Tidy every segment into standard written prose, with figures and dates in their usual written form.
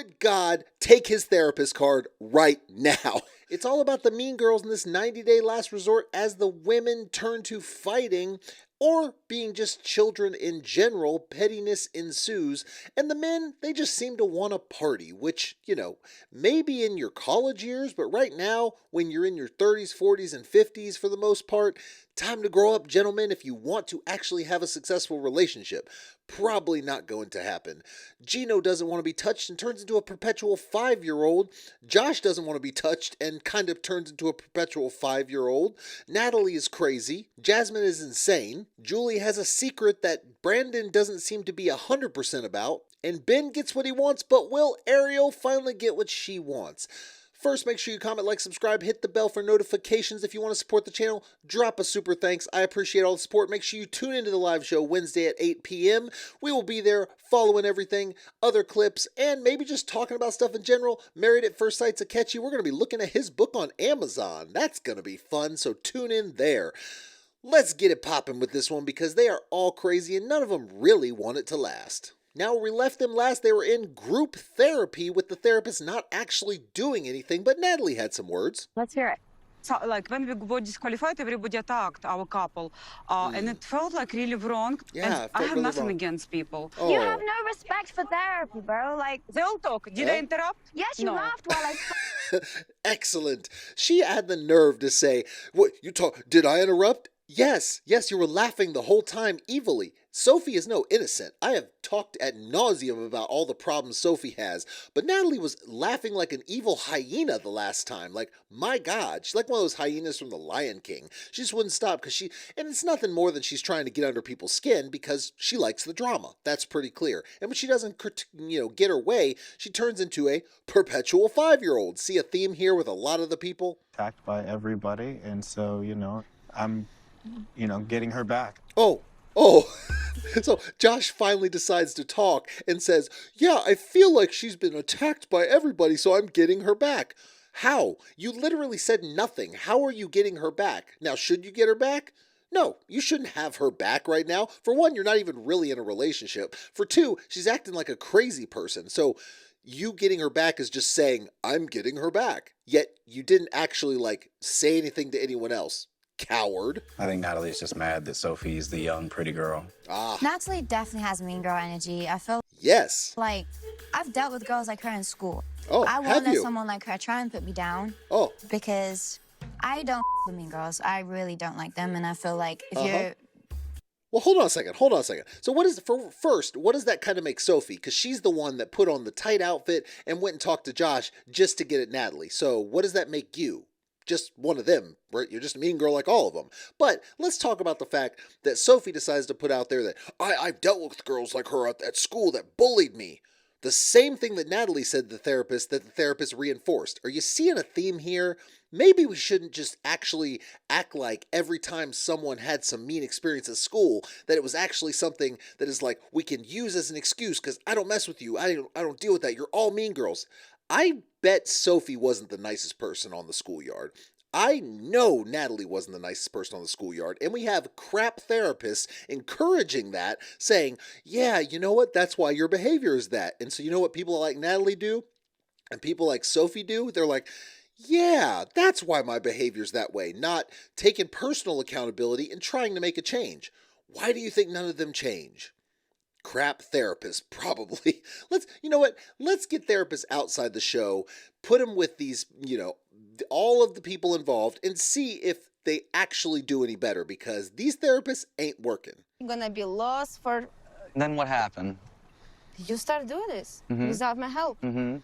Good God, take his therapist card right now. It's all about the mean girls in this 90-day last resort as the women turn to fighting or being just children in general. Pettiness ensues, and the men, they just seem to want to party, which, maybe in your college years, but right now, when you're in your 30s, 40s, and 50s for the most part, time to grow up, gentlemen, if you want to actually have a successful relationship. Probably not going to happen. Gino doesn't want to be touched and turns into a perpetual 5-year-old. Josh doesn't want to be touched and kind of turns into a perpetual 5-year-old. Natalie is crazy. Jasmine is insane. Julie has a secret that Brandon doesn't seem to be 100% about. And Ben gets what he wants, but will Ariel finally get what she wants? First, make sure you comment, like, subscribe, hit the bell for notifications. If you want to support the channel, drop a super thanks. I appreciate all the support. Make sure you tune into the live show Wednesday at 8 p.m. We will be there following everything, other clips, and maybe just talking about stuff in general. Married at First Sight's Akechi. We're going to be looking at his book on Amazon. That's going to be fun, so tune in there. Let's get it popping with this one because they are all crazy and none of them really want it to last. Now, where we left them last, they were in group therapy with the therapist not actually doing anything, but Natalie had some words. Let's hear it. So, when we got disqualified, everybody attacked our couple, and it felt like really wrong. Yeah, and I have really nothing wrong. against people. Oh. You have no respect for therapy, bro. Like, They all talk. Did I interrupt? yes, you No. laughed while I... Excellent. She had the nerve to say, "What, you talk, did I interrupt?" Yes, you were laughing the whole time evilly. Sophie is no innocent. I have talked ad nauseum about all the problems Sophie has, but Natalie was laughing like an evil hyena the last time. Like, my God, she's like one of those hyenas from The Lion King. She just wouldn't stop and it's nothing more than she's trying to get under people's skin because she likes the drama. That's pretty clear. And when she doesn't, get her way, she turns into a perpetual 5-year-old. See a theme here with a lot of the people? Attacked by everybody, and so, I'm getting her back. Oh. So Josh finally decides to talk and says, yeah, I feel like she's been attacked by everybody, so I'm getting her back. How? You literally said nothing. How are you getting her back? Now, should you get her back? No, you shouldn't have her back right now. For one, you're not even really in a relationship. For two, she's acting like a crazy person. So you getting her back is just saying, I'm getting her back. Yet you didn't actually, say anything to anyone else. Coward. I think Natalie's just mad that Sophie's the young, pretty girl. Natalie definitely has mean girl energy. I feel Yes. like I've dealt with girls like her in school. Oh, I won't have let you? someone like her try and put me down. Oh. Because I don't with mean girls. I really don't like them, and I feel like if you're... Well, hold on a second. So what does that kind of make Sophie? Because she's the one that put on the tight outfit and went and talked to Josh just to get at Natalie. So what does that make you? Just one of them, right? You're just a mean girl like all of them. But let's talk about the fact that Sophie decides to put out there that I've dealt with girls like her at school that bullied me. The same thing that Natalie said to the therapist reinforced. Are you seeing a theme here? Maybe we shouldn't just actually act like every time someone had some mean experience at school that it was actually something that is like we can use as an excuse because I don't mess with you. I don't deal with that. You're all mean girls. I bet Sophie wasn't the nicest person on the schoolyard. I know Natalie wasn't the nicest person on the schoolyard, and we have crap therapists encouraging that, saying, yeah, you know what, that's why your behavior is that. And so you know what people like Natalie do and people like Sophie do? They're like, yeah, that's why my behavior's that way, not taking personal accountability and trying to make a change. Why do you think none of them change? Crap therapists, probably. Let's get therapists outside the show, put them with these, all of the people involved and see if they actually do any better because these therapists ain't working. You're gonna be lost for... Then what happened? You start doing this without my help. And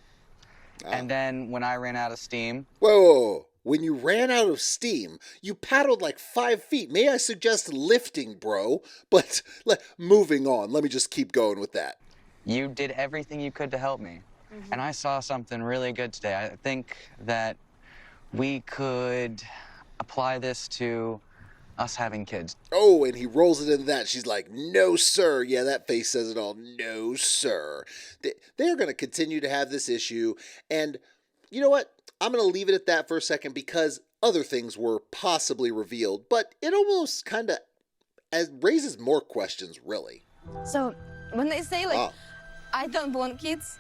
then when I ran out of steam... Whoa. When you ran out of steam, you paddled like 5 feet. May I suggest lifting, bro? But moving on. Let me just keep going with that. You did everything you could to help me. And I saw something really good today. I think that we could apply this to us having kids. Oh, and he rolls it into that. She's like, no, sir. Yeah, that face says it all. No, sir. They're going to continue to have this issue. And you know what? I'm going to leave it at that for a second because other things were possibly revealed, but it almost kind of raises more questions, really. So, when they say, I don't want kids,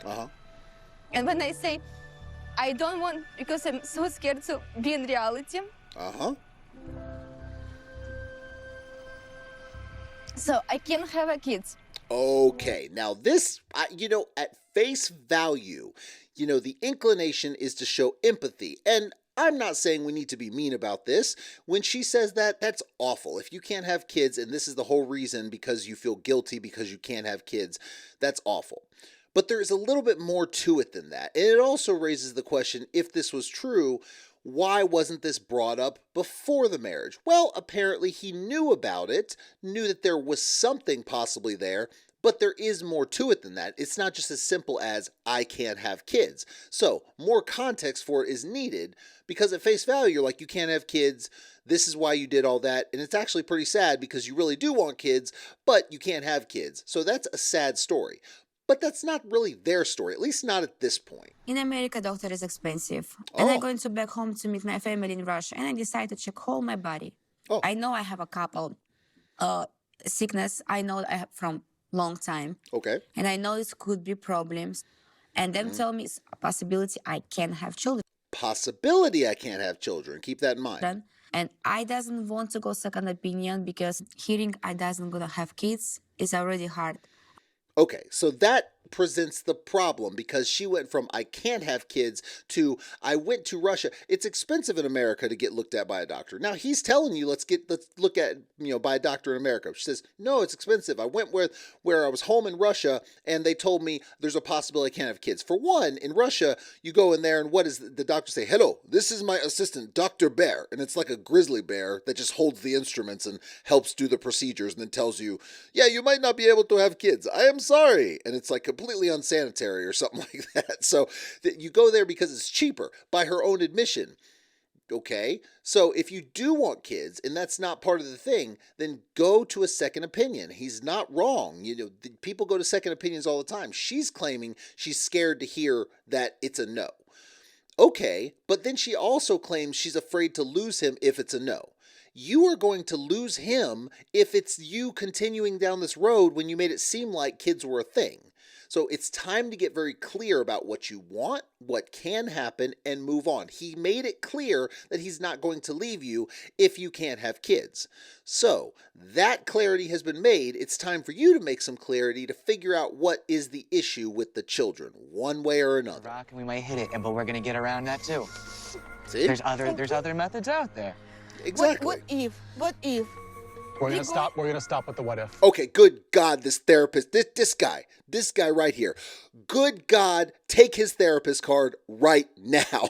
Uh-huh. And when I say, I don't want, because I'm so scared to be in reality. Uh-huh. So I can't have a kids. Okay, now this, at face value, the inclination is to show empathy. And I'm not saying we need to be mean about this. When she says that, that's awful. If you can't have kids, and this is the whole reason because you feel guilty because you can't have kids, that's awful. But there is a little bit more to it than that. And it also raises the question, if this was true, why wasn't this brought up before the marriage? Well, apparently he knew about it, knew that there was something possibly there, but there is more to it than that. It's not just as simple as, I can't have kids. So, more context for it is needed, because at face value, you're like, you can't have kids, this is why you did all that, and it's actually pretty sad because you really do want kids, but you can't have kids. So that's a sad story. But that's not really their story, at least not at this point. In America, doctor is expensive. And I'm Oh. going to back home to meet my family in Russia. And I decided to check all my body. Oh. I know I have a couple sickness. I know I have from long time. Okay. And I know it could be problems. And them tell me it's a possibility I can have children. Possibility I can't have children. Keep that in mind. And I doesn't want to go second opinion because hearing I doesn't gonna have kids is already hard. Okay, so that presents the problem because she went from I can't have kids to I went to Russia. It's expensive in America to get looked at by a doctor. Now he's telling you let's look at by a doctor in America. She says no, it's expensive. I went where I was home in Russia and they told me there's a possibility I can't have kids. For one, in Russia you go in there and what does the doctor say? Hello, this is my assistant, Dr. Bear, and it's like a grizzly bear that just holds the instruments and helps do the procedures and then tells you, yeah, you might not be able to have kids. I am sorry, and it's like completely unsanitary or something like that. So you go there because it's cheaper by her own admission. Okay, so if you do want kids and that's not part of the thing, then go to a second opinion. He's not wrong. People go to second opinions all the time. She's claiming she's scared to hear that it's a no. Okay, but then she also claims she's afraid to lose him if it's a no. You are going to lose him if it's you continuing down this road when you made it seem like kids were a thing. So it's time to get very clear about what you want, what can happen, and move on. He made it clear that he's not going to leave you if you can't have kids. So that clarity has been made. It's time for you to make some clarity to figure out what is the issue with the children, one way or another. Rock and we might hit it, but we're gonna get around that too. See? There's other methods out there. Exactly. What if? What if? We're gonna stop with the what if. Okay, good God, this therapist, this guy right here. Good God, take his therapist card right now.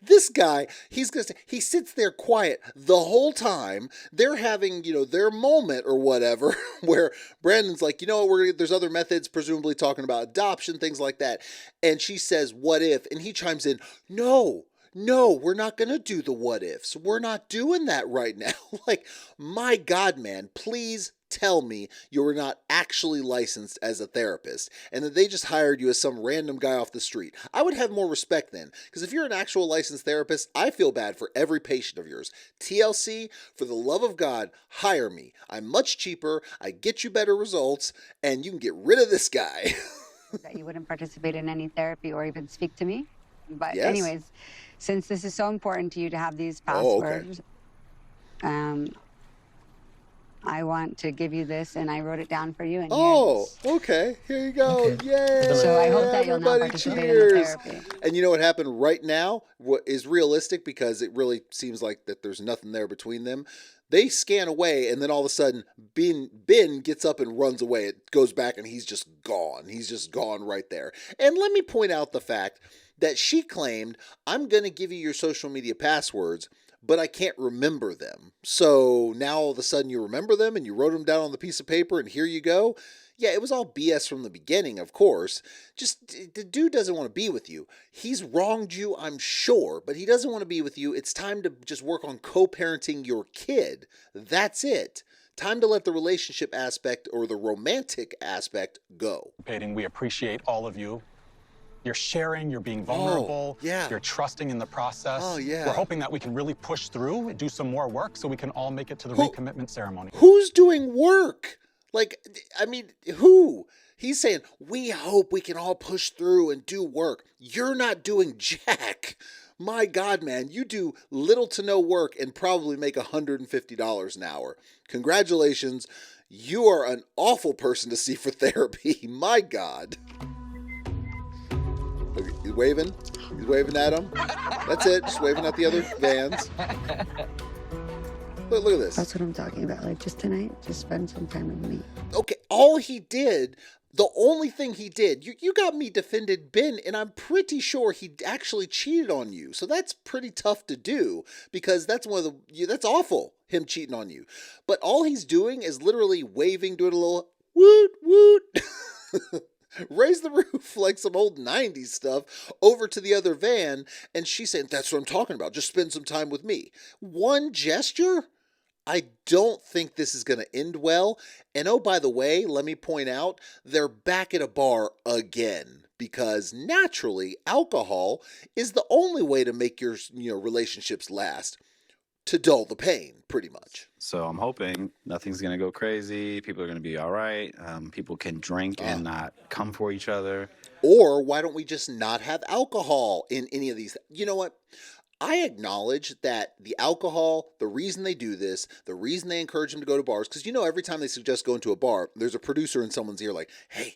This guy, he sits there quiet the whole time. They're having, their moment or whatever, where Brandon's like, there's other methods, presumably talking about adoption, things like that. And she says, what if? And he chimes in, no, we're not going to do the what ifs. We're not doing that right now. Like, my God, man, please tell me you're not actually licensed as a therapist and that they just hired you as some random guy off the street. I would have more respect then, because if you're an actual licensed therapist, I feel bad for every patient of yours. TLC, for the love of God, hire me. I'm much cheaper, I get you better results, and you can get rid of this guy. That you wouldn't participate in any therapy or even speak to me. But Yes. anyways, since this is so important to you to have these Oh, okay. passwords, I want to give you this, and I wrote it down for you. And Oh, okay. Here you go. Yay. So I hope that you'll not Everybody participate in the cheers. therapy. And you know what happened right now? What is realistic, because it really seems like that there's nothing there between them. They scan away, and then all of a sudden, Ben gets up and runs away. It goes back, and he's just gone. He's just gone right there. And let me point out the fact that she claimed, I'm going to give you your social media passwords, but I can't remember them. So now all of a sudden you remember them and you wrote them down on the piece of paper and here you go. Yeah, it was all BS from the beginning, of course. Just, the dude doesn't want to be with you. He's wronged you, I'm sure, but he doesn't want to be with you. It's time to just work on co-parenting your kid. That's it. Time to let the relationship aspect or the romantic aspect go. We appreciate all of you. You're sharing, you're being vulnerable, yeah. You're trusting in the process. Oh, yeah. We're hoping that we can really push through and do some more work so we can all make it to the recommitment ceremony. Who's doing work? Like, I mean, who? He's saying, we hope we can all push through and do work. You're not doing jack. My God, man, you do little to no work and probably make $150 an hour. Congratulations. You are an awful person to see for therapy. My God. Look, he's waving. He's waving at him. That's it. Just waving at the other vans. Look at this. That's what I'm talking about. Like, just tonight, just spend some time with me. Okay, all he did, the only thing he did, you got me defended Ben, and I'm pretty sure he actually cheated on you. So that's pretty tough to do, because that's that's awful, him cheating on you. But all he's doing is literally waving, doing a little woot woot. Raise the roof like some old 90s stuff over to the other van, and she's saying, that's what I'm talking about. Just spend some time with me. One gesture? I don't think this is going to end well. And oh, by the way, let me point out, they're back at a bar again, because naturally, alcohol is the only way to make your relationships last. To dull the pain, pretty much. So I'm hoping nothing's going to go crazy. People are going to be all right. People can drink and not come for each other. Or why don't we just not have alcohol in any of these? You know what? I acknowledge that the alcohol, the reason they do this, the reason they encourage them to go to bars, because every time they suggest going to a bar, there's a producer in someone's ear like, hey,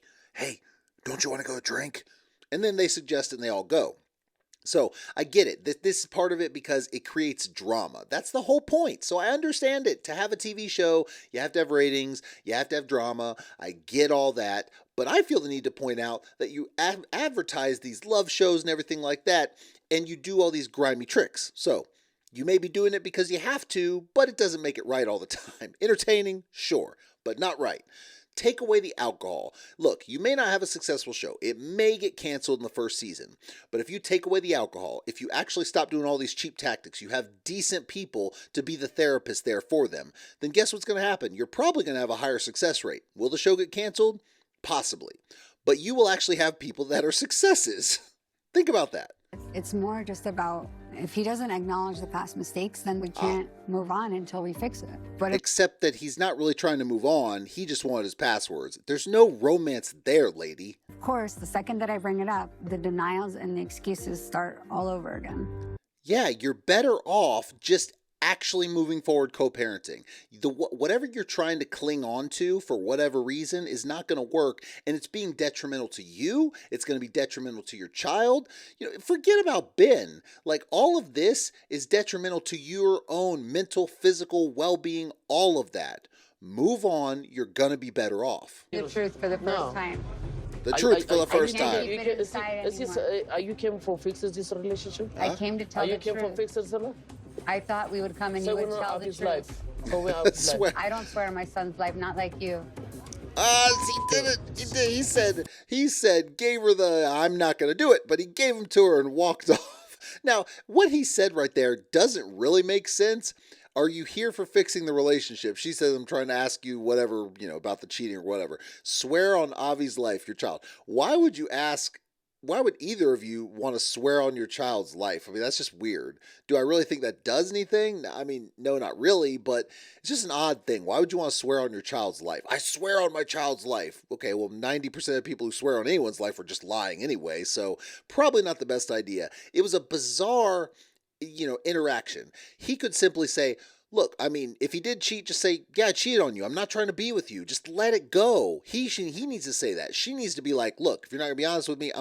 don't you want to go drink? And then they suggest it and they all go. So I get it. This is part of it because it creates drama. That's the whole point. So I understand it. To have a TV show, you have to have ratings, you have to have drama. I get all that. But I feel the need to point out that you advertise these love shows and everything like that, and you do all these grimy tricks. So you may be doing it because you have to, but it doesn't make it right all the time. Entertaining, sure, but not right. Take away the alcohol. Look, you may not have a successful show. It may get canceled in the first season. But if you take away the alcohol, if you actually stop doing all these cheap tactics, you have decent people to be the therapist there for them, then guess what's going to happen? You're probably going to have a higher success rate. Will the show get canceled? Possibly. But you will actually have people that are successes. Think about that. It's more just about, if he doesn't acknowledge the past mistakes, then we can't move on until we fix it. But except that he's not really trying to move on. He just wanted his passwords. There's no romance there, lady. Of course, the second that I bring it up, the denials and the excuses start all over again. Yeah, you're better off just actually moving forward co-parenting. Whatever you're trying to cling on to for whatever reason is not going to work, and it's being detrimental to you. It's going to be detrimental to your child. Forget about Ben. Like, all of this is detrimental to your own mental, physical well-being, all of that. Move on. You're going to be better off. The truth for the first time. The truth for the first time. You came for fixes this relationship? I came to tell the truth. You came for fixes it? I thought we would come and you would tell the truth. Life. I don't swear on my son's life, not like you. He did it. He did. He said, gave her the, I'm not going to do it, but he gave him to her and walked off. Now, what he said right there doesn't really make sense. Are you here for fixing the relationship? She says, I'm trying to ask you whatever, about the cheating or whatever. Swear on Avi's life, your child. Why would either of you want to swear on your child's life? I mean, that's just weird. Do I really think that does anything? I mean, no, not really, but it's just an odd thing. Why would you want to swear on your child's life? I swear on my child's life. Okay, well, 90% of people who swear on anyone's life are just lying anyway, so probably not the best idea. It was a bizarre, interaction. He could simply say, look, I mean, if he did cheat, just say, yeah, I cheated on you. I'm not trying to be with you. Just let it go. He needs to say that. She needs to be like, look, if you're not going to be honest with me,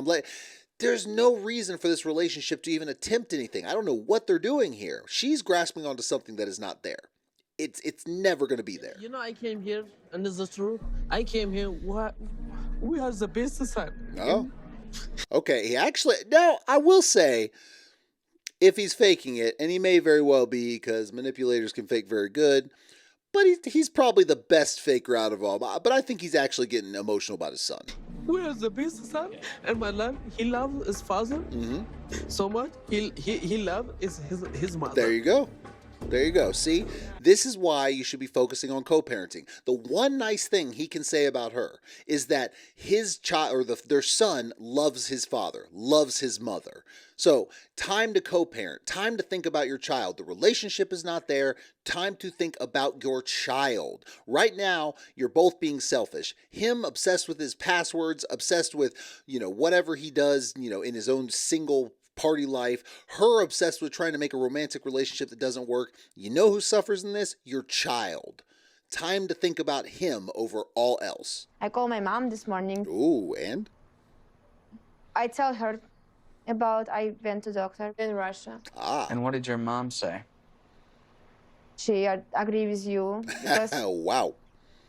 there's no reason for this relationship to even attempt anything. I don't know what they're doing here. She's grasping onto something that is not there. It's never going to be there. I came here, and this is true. I came here, we have the best son. No? Okay, now, I will say, if he's faking it, and he may very well be, because manipulators can fake very good, but he's probably the best faker out of all. But I think he's actually getting emotional about his son. We are the best son, and my love, he loves his father so much. He loves his mother. There you go. There you go. See, this is why you should be focusing on co-parenting. The one nice thing he can say about her is that his child or their son loves his father, loves his mother. So time to co-parent, time to think about your child. The relationship is not there. Time to think about your child. Right now, you're both being selfish. Him obsessed with his passwords, obsessed with, whatever he does, in his own single party life, her obsessed with trying to make a romantic relationship that doesn't work. You know who suffers in this? Your child. Time to think about him over all else. I called my mom this morning. Ooh, and? I tell her about I went to doctor in Russia. And what did your mom say? She agree with you because Wow.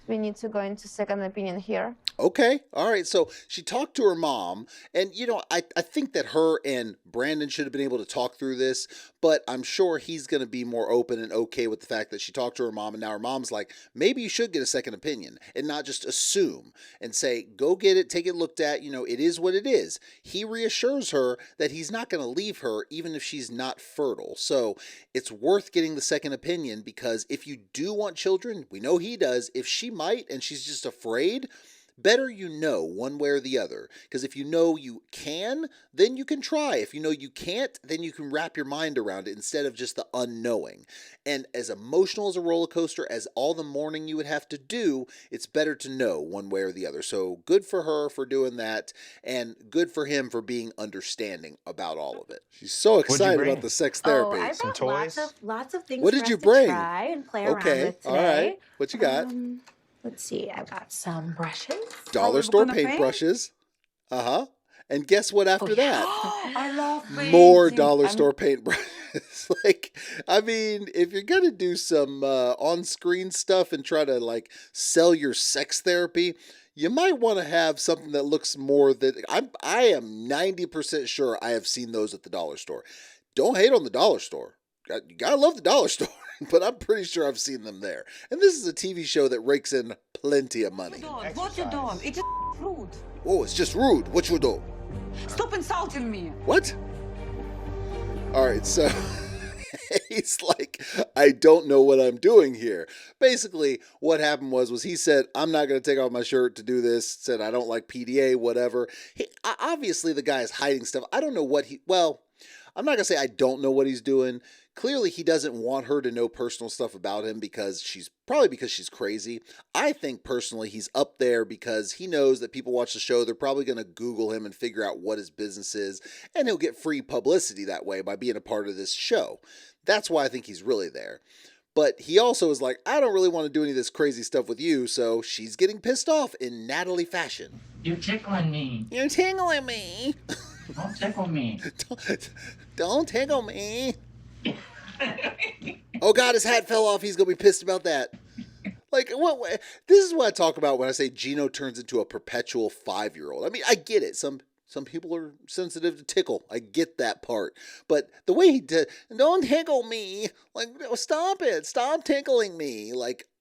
we need to go into second opinion here. Okay. All right. So she talked to her mom, and I think that her and Brandon should have been able to talk through this, but I'm sure he's going to be more open and okay with the fact that she talked to her mom, and now her mom's like, maybe you should get a second opinion and not just assume and say, go get it, take it looked at, it is what it is. He reassures her that he's not going to leave her even if she's not fertile. So it's worth getting the second opinion, because if you do want children, we know he does, if she might and she's just afraid, better one way or the other. Because if you know you can, then you can try. If you know you can't, then you can wrap your mind around it instead of just the unknowing. And as emotional as a roller coaster as all the mourning you would have to do, it's better to know one way or the other. So good for her for doing that, and good for him for being understanding about all of it. She's so excited about the sex therapy. I brought lots of things What for did us you to bring? try and play around Okay, with all today. right. What you got? Let's see. I've got some brushes. Dollar store paintbrushes. Uh-huh. And guess what after that? I love More dollar store paintbrushes. If you're going to do some on-screen stuff and try to sell your sex therapy, you might want to have something that looks more that I am 90% sure I have seen those at the dollar store. Don't hate on the dollar store. You gotta love the dollar store, but I'm pretty sure I've seen them there. And this is a TV show that rakes in plenty of money. What you doing? It is rude. Oh, it's just rude. What you do? Stop insulting me. What? All right, so he's like, I don't know what I'm doing here. Basically, what happened was he said, I'm not going to take off my shirt to do this. Said, I don't like PDA, whatever. Obviously, the guy is hiding stuff. I don't know what I'm not going to say I don't know what he's doing. Clearly, he doesn't want her to know personal stuff about him because she's crazy. I think personally he's up there because he knows that people watch the show. They're probably going to Google him and figure out what his business is, and he'll get free publicity that way by being a part of this show. That's why I think he's really there. But he also is like, I don't really want to do any of this crazy stuff with you, so she's getting pissed off in Natalie fashion. You're tickling me. You're tingling me. Don't tickle me. Don't tickle me. Oh God, his hat fell off. He's gonna be pissed about that. What? This is what I talk about when I say Gino turns into a perpetual 5-year-old. I mean, I get it. Some people are sensitive to tickle. I get that part. But the way he did, don't tickle me. Stop it. Stop tickling me.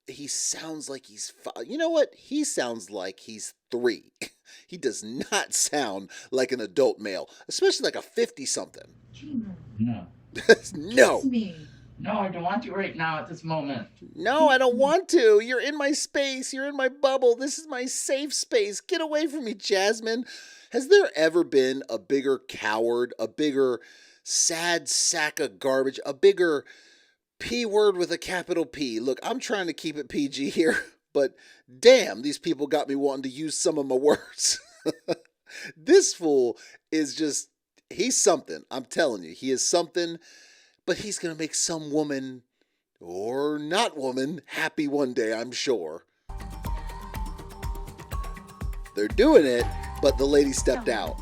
He sounds like he's 5. You know what? He sounds like he's 3. He does not sound like an adult male, especially like a 50-something. No. No. No, I don't want to right now at this moment. No, I don't want to. You're in my space. You're in my bubble. This is my safe space. Get away from me, Jasmine. Has there ever been a bigger coward, a bigger sad sack of garbage, a bigger P word with a capital P? Look, I'm trying to keep it PG here, but damn, these people got me wanting to use some of my words. This fool is just, he's something. I'm telling you, he is something, but he's going to make some woman or not woman happy one day, I'm sure. They're doing it, but the lady stepped out.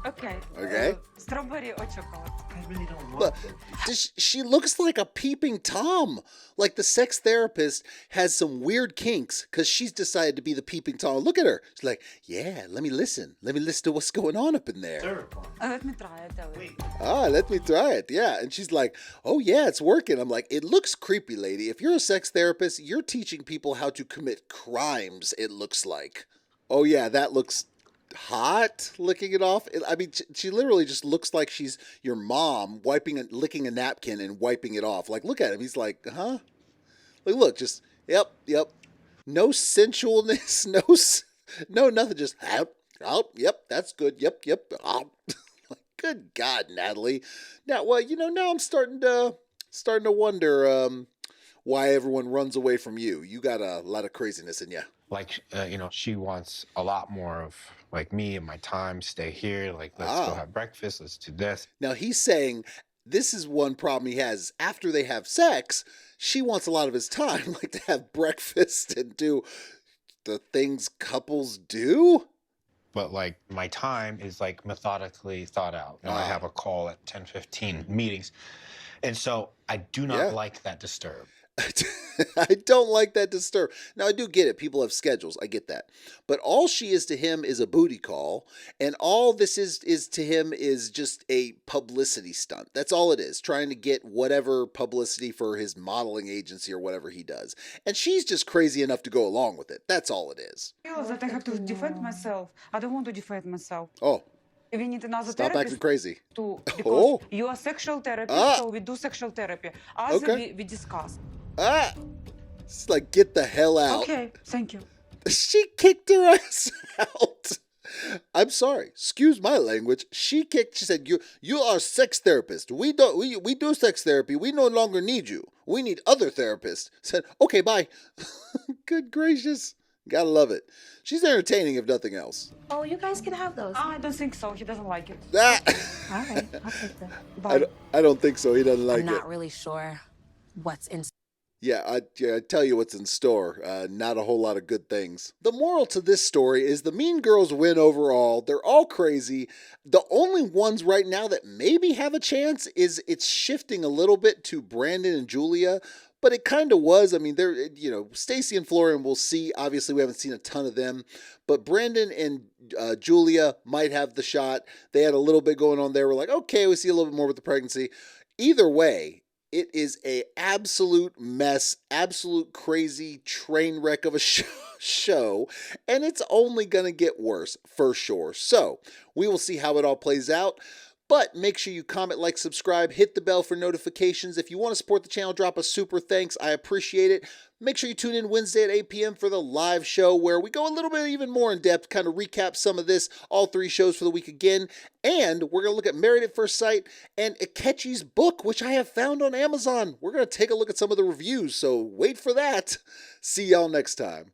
Okay. Okay. Strawberry or chocolate? I really don't want to. She looks like a peeping Tom. Like the sex therapist has some weird kinks because she's decided to be the peeping Tom. Look at her. She's like, yeah, let me listen. Let me listen to what's going on up in there. Let me try it, Ellie. Let me try it. Yeah. And she's like, oh, yeah, it's working. I'm like, it looks creepy, lady. If you're a sex therapist, you're teaching people how to commit crimes, it looks like. Oh, yeah, that looks hot licking it off. I mean, she literally just looks like she's your mom licking a napkin and wiping it off. Like, look at him. He's like, huh? Like, look, just, yep. No sensualness, no nothing. Just, yep, that's good. Yep. Like, good God, Natalie. Now, well, now I'm starting to wonder why everyone runs away from you. You got a lot of craziness in you. Like, she wants a lot more of like me and my time. Stay here. Like, let's go have breakfast. Let's do this. Now he's saying this is one problem he has. After they have sex, she wants a lot of his time, like to have breakfast and do the things couples do. But like my time is like methodically thought out. I have a call at 10:15 meetings. And so I do not like that disturb. I don't like that disturb. Now, I do get it. People have schedules. I get that. But all she is to him is a booty call. And all this is to him is just a publicity stunt. That's all it is. Trying to get whatever publicity for his modeling agency or whatever he does. And she's just crazy enough to go along with it. That's all it is. That I have to defend myself. I don't want to defend myself. Oh. We need another Stop therapist acting crazy. Because you are sexual therapist, so we do sexual therapy. As we discuss. It's like, get the hell out. Okay, thank you. She kicked her ass out. I'm sorry. Excuse my language. She said, you are a sex therapist. We do sex therapy. We no longer need you. We need other therapists. Said, okay, bye. Good gracious. Gotta love it. She's entertaining if nothing else. Oh, you guys can have those. I don't think so. He doesn't like it. All right, I'll take them. I don't think so. He doesn't like it. I'm not really sure what's in. Yeah, I tell you what's in store. Not a whole lot of good things. The moral to this story is the mean girls win overall. They're all crazy. The only ones right now that maybe have a chance is it's shifting a little bit to Brandon and Julia. But it kind of was. I mean, they're, Stacy and Florian, we'll see. Obviously, we haven't seen a ton of them. But Brandon and Julia might have the shot. They had a little bit going on there. We're like, okay, we see a little bit more with the pregnancy. Either way, it is a absolute mess, absolute crazy train wreck of a show. And it's only going to get worse, for sure. So, we will see how it all plays out. But make sure you comment, like, subscribe, hit the bell for notifications. If you want to support the channel, drop a super thanks. I appreciate it. Make sure you tune in Wednesday at 8 p.m. for the live show where we go a little bit even more in depth, kind of recap some of this, all 3 shows for the week again. And we're going to look at Married at First Sight and Akechi's book, which I have found on Amazon. We're going to take a look at some of the reviews, so wait for that. See y'all next time.